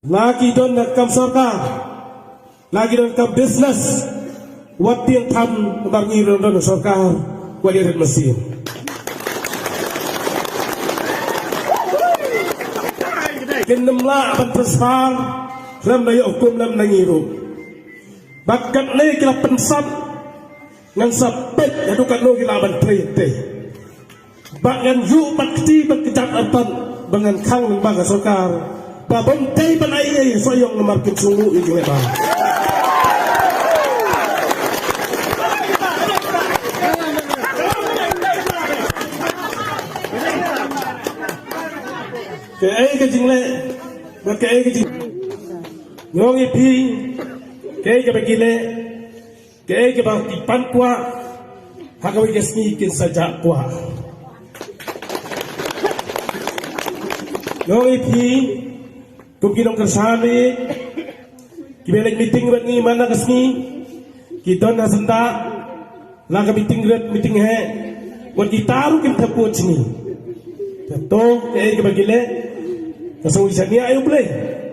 lagi don nakam sorka lagi don kam business wat tiang tham bangi don sorka wali red mesin kenamla ban transfer ram daya hukum lam nangiru bakat ni kila pensat ngan sapet adukan lo kila ban trete bagan yu bakti bakjat artan bangan khang ng baga sokar babon tay ban ay soyong na market sungu ito ba kaya ka jingle kaya ka jing ngong ipi kaya ka bagile kaya ka bang ipan kwa hakawi kasni kin saja kwa ngong ipi kung kinong kasami kibelag meeting rat ni mana kasni kidon na sanda laga meeting rat meeting he wat gitaru kin tapot sini to kaya ka bagile kasong isa niya ayo play